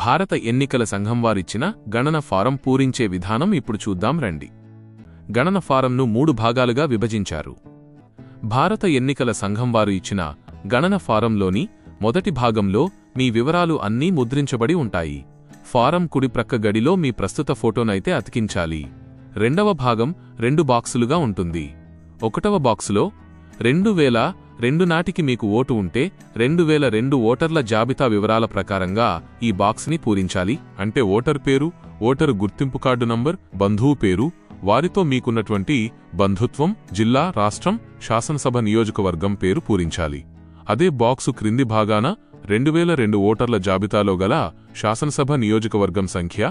భారత ఎన్నికల సంఘం వారిచ్చిన గణన ఫారం పూరించే విధానం ఇప్పుడు చూద్దాం రండి. గణన ఫారంను 3 భాగాలుగా విభజించారు. భారత ఎన్నికల సంఘం వారు ఇచ్చిన గణన ఫారంలోని మొదటి భాగంలో మీ వివరాలు అన్నీ ముద్రించబడి ఉంటాయి. ఫారం కుడి ప్రక్క గడిలో మీ ప్రస్తుత ఫోటోనైతే అతికించాలి. రెండవ భాగం 2 బాక్సులుగా ఉంటుంది. 1వ బాక్సులో 2002 నాటికి మీకు ఓటు ఉంటే 2002 ఓటర్ల జాబితా వివరాల ప్రకారంగా ఈ బాక్స్ని పూరించాలి. అంటే ఓటర్ పేరు, ఓటరు గుర్తింపు కార్డు నంబర్, బంధువు పేరు, వారితో మీకున్నటువంటి బంధుత్వం, జిల్లా, రాష్ట్రం, శాసనసభ నియోజకవర్గం పేరు పూరించాలి. అదే బాక్సు క్రింది భాగాన 2002 ఓటర్ల జాబితాలో గల శాసనసభ నియోజకవర్గం సంఖ్య,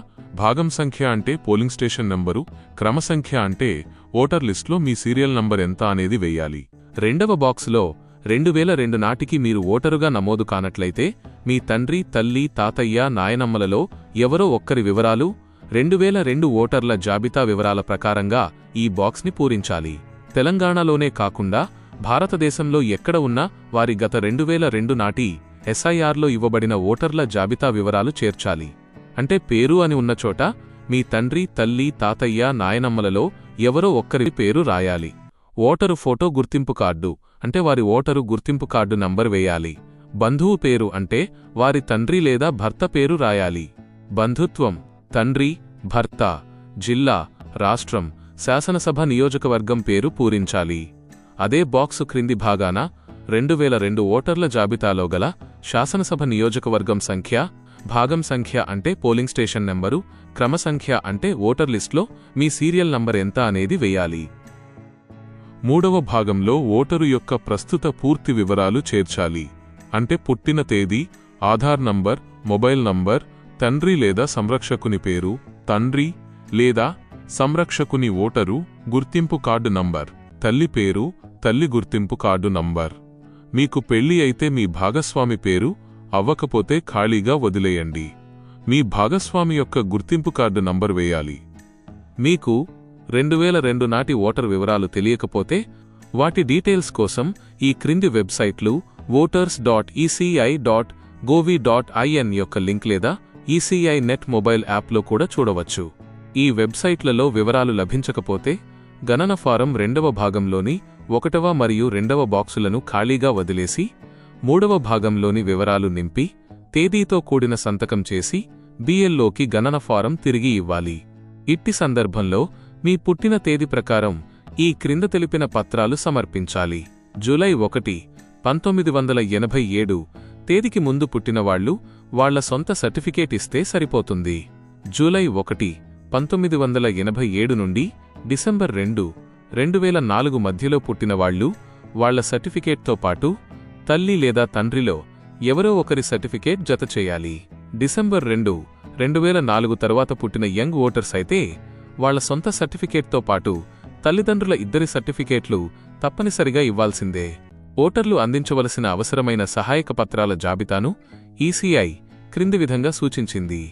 భాగం సంఖ్య అంటే పోలింగ్ స్టేషన్ నంబరు, క్రమ సంఖ్య అంటే ఓటర్ లిస్టులో మీ సీరియల్ నంబర్ ఎంత అనేది వెయ్యాలి. రెండవ బాక్సులో 2002 నాటికి మీరు ఓటరుగా నమోదు కానట్లయితే మీ తండ్రి, తల్లి, తాతయ్య, నాయనమ్మలలో ఎవరో ఒక్కరి వివరాలు 2002 ఓటర్ల జాబితా వివరాల ప్రకారంగా ఈ బాక్స్ని పూరించాలి. తెలంగాణలోనే కాకుండా భారతదేశంలో ఎక్కడ ఉన్నా వారి గత 2002 నాటి ఎస్ఐఆర్లో ఇవ్వబడిన ఓటర్ల జాబితా వివరాలు చేర్చాలి. అంటే పేరు అని ఉన్న చోట మీ తండ్రి, తల్లి, తాతయ్య, నాయనమ్మలలో ఎవరో ఒక్కరి పేరు రాయాలి. ఓటరు ఫోటో గుర్తింపు కార్డు అంటే వారి ఓటరు గుర్తింపు కార్డు నంబర్ వేయాలి. బంధువు పేరు అంటే వారి తండ్రి లేదా భర్త పేరు రాయాలి. బంధుత్వం తండ్రి, భర్త, జిల్లా, రాష్ట్రం, శాసనసభ నియోజకవర్గం పేరు పూరించాలి. అదే బాక్సు క్రింది భాగాన 2002 ఓటర్ల జాబితాలో గల శాసనసభ నియోజకవర్గం సంఖ్య, భాగం సంఖ్య అంటే పోలింగ్ స్టేషన్ నెంబరు, క్రమ సంఖ్య అంటే ఓటర్ లిస్టులో మీ సీరియల్ నంబర్ ఎంత అనేది వెయ్యాలి. 3వ భాగంలో ఓటరు యొక్క ప్రస్తుత పూర్తి వివరాలు చేర్చాలి. అంటే పుట్టిన తేదీ, ఆధార్ నంబర్, మొబైల్ నంబర్, తండ్రి లేదా సంరక్షకుని పేరు, తండ్రి లేదా సంరక్షకుని ఓటరు గుర్తింపు కార్డు నంబర్, తల్లి పేరు, తల్లి గుర్తింపు కార్డు నంబర్. మీకు పెళ్లి అయితే మీ భాగస్వామి పేరు, అవ్వకపోతే ఖాళీగా వదిలేయండి. మీ భాగస్వామి యొక్క గుర్తింపు కార్డు నంబర్ వేయాలి. మీకు 2002 నాటి ఓటర్ వివరాలు తెలియకపోతే వాటి డీటెయిల్స్ కోసం ఈ క్రింది వెబ్సైట్లు voters.eci.gov.in యొక్క లింక్ లేదా ఈసీఐ నెట్ మొబైల్ యాప్లో కూడా చూడవచ్చు. ఈ వెబ్సైట్లలో వివరాలు లభించకపోతే గణన ఫారం 2వ భాగంలోని 1వ మరియు 2వ బాక్సులను ఖాళీగా వదిలేసి 3వ భాగంలోని వివరాలు నింపి తేదీతో కూడిన సంతకం చేసి బిఎల్లోకి గణన ఫారం తిరిగి ఇవ్వాలి. ఇట్టి సందర్భంలో మీ పుట్టిన తేదీ ప్రకారం ఈ క్రింద తెలిపిన పత్రాలు సమర్పించాలి. జూలై 1, 1987 తేదీకి ముందు పుట్టినవాళ్లు వాళ్ల సొంత సర్టిఫికేట్ ఇస్తే సరిపోతుంది. జూలై 1, 1987 నుండి డిసెంబర్ 2, 2004 మధ్యలో పుట్టినవాళ్లు వాళ్ల సర్టిఫికేట్తో పాటు తల్లి లేదా తండ్రిలో ఎవరో ఒకరి సర్టిఫికేట్ జతచేయాలి. డిసెంబర్ 2, 2004 తరువాత పుట్టిన యంగ్ ఓటర్స్ అయితే వాళ్ల సొంత సర్టిఫికేట్తో పాటు తల్లిదండ్రుల ఇద్దరి సర్టిఫికేట్లు తప్పనిసరిగా ఇవ్వాల్సిందే. ఓటర్లు అందించవలసిన అవసరమైన సహాయక పత్రాల జాబితాను ఈసీఐ క్రింది విధంగా సూచించింది.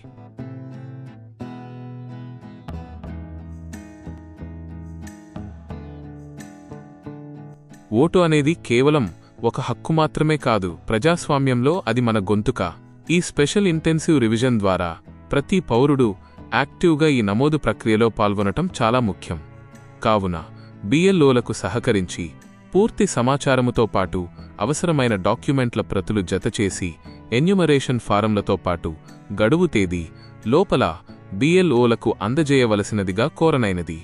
ఓటు అనేది కేవలం ఒక హక్కు మాత్రమే కాదు, ప్రజాస్వామ్యంలో అది మన గొంతుక. ఈ స్పెషల్ ఇంటెన్సివ్ రివిజన్ ద్వారా ప్రతి పౌరుడు యాక్టివ్గా ఈ నమోదు ప్రక్రియలో పాల్గొనటం చాలా ముఖ్యం. కావున బిఎల్ఓలకు సహకరించి పూర్తి సమాచారముతో పాటు అవసరమైన డాక్యుమెంట్ల ప్రతులు జతచేసి ఎన్యుమరేషన్ ఫారంలతో పాటు గడువు తేదీ లోపల బిఎల్ఓలకు అందజేయవలసినదిగా కోరనైనది.